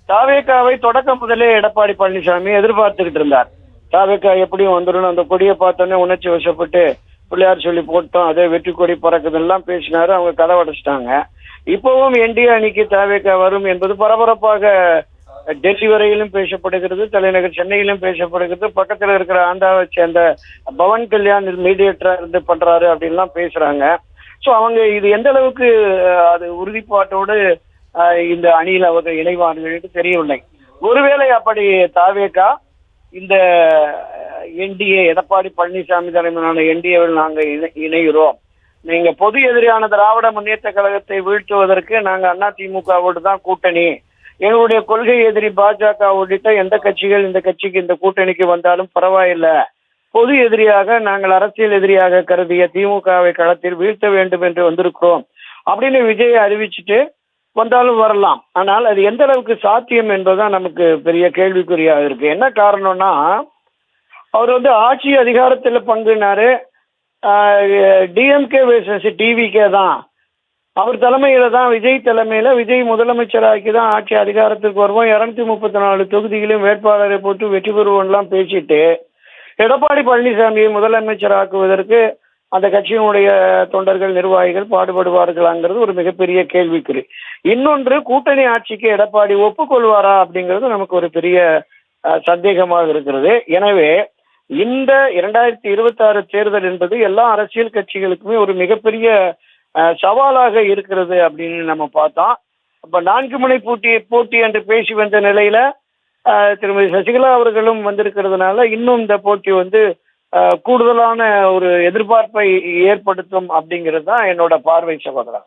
தாவேகாவை தொடக்கம் முதலே எடப்பாடி பழனிசாமி எதிர்பார்த்துக்கிட்டு இருந்தார். தாவேகா எப்படியும் வந்துடும், அந்த கொடியை பார்த்தோன்னே உணர்ச்சி வசப்பட்டு பிள்ளையார் சொல்லி போட்டோம், அதே வெற்றி கொடி பறக்குதுலாம் பேசினாரு. அவங்க கதை உடைச்சிட்டாங்க. இப்பவும் என்டிஏ அணிக்கு தாவேகா வரும் என்பது பரபரப்பாக டெல்லி வரையிலும் பேசப்படுகிறது, தலைநகர் சென்னையிலும் பேசப்படுகிறது. பக்கத்துல இருக்கிற ஆந்திராவை சேர்ந்த பவன் கல்யாண் மீடியேட்டரா இருந்து பண்றாரு அப்படின்லாம் பேசுறாங்க. ஸோ அவங்க இது எந்த அளவுக்கு அது உறுதிப்பாட்டோடு இந்த அணியில் அவர்கள் இணைவார்கள் என்று தெரியவில்லை. ஒருவேளை அப்படி தாவேகா இந்த என்டிஏ எடப்பாடி பழனிசாமி தலைமையிலான என்டிஏவில் நாங்கள் இணைகிறோம், நீங்க பொது எதிரியான திராவிட முன்னேற்ற கழகத்தை வீழ்த்துவதற்கு நாங்க அதிமுகவோடு தான் கூட்டணி, எங்களுடைய கொள்கை எதிரி பாஜக உள்ளிட்ட எந்த கட்சிகள் இந்த கட்சிக்கு இந்த கூட்டணிக்கு வந்தாலும் பரவாயில்லை, பொது எதிரியாக நாங்கள் அரசியல் எதிரியாக கருதிய திமுகவை களத்தில் வீழ்த்த வேண்டும் என்று வந்திருக்கிறோம் அப்படின்னு விஜய் அறிவிச்சுட்டு வந்தாலும் வரலாம். ஆனால் அது எந்த அளவுக்கு சாத்தியம் என்பதுதான் நமக்கு பெரிய கேள்விக்குறியாக இருக்கு. என்ன காரணம்னா, அவர் ஆட்சி அதிகாரத்தில் பங்குனாரு, டிஎம்கே வேர்சஸ் டிவிகே தான், அவர் தலைமையில தான், விஜய் தலைமையில விஜய் முதலமைச்சராக்கி தான் ஆட்சி அதிகாரத்துக்கு வருவோம், 234 தொகுதிகளையும் வேட்பாளரை போட்டு வெற்றி பெறுவோம்லாம் பேசிட்டு எடப்பாடி பழனிசாமியை முதலமைச்சராக்குவதற்கு அந்த கட்சியினுடைய தொண்டர்கள் நிர்வாகிகள் பாடுபடுவார்களாங்கிறது ஒரு மிகப்பெரிய கேள்விக்குறி. இன்னொன்று, கூட்டணி ஆட்சிக்கு எடப்பாடி ஒப்புக்கொள்வாரா அப்படிங்கிறது நமக்கு ஒரு பெரிய சந்தேகமாக இருக்கிறது. எனவே இந்த 2026 தேர்தல் என்பது எல்லா அரசியல் கட்சிகளுக்குமே ஒரு மிகப்பெரிய சவாலாக இருக்கிறது அப்படின்னு நம்ம பார்த்தோம். அப்ப 4 முனை போட்டி என்று பேசி வந்த நிலையில திருமதி சசிகலா அவர்களும் வந்திருக்கிறதுனால இன்னும் இந்த போட்டி கூடுதலான ஒரு எதிர்பார்ப்பை ஏற்படுத்தும் அப்படிங்கிறது தான் என்னோட பார்வை, சகோதரா.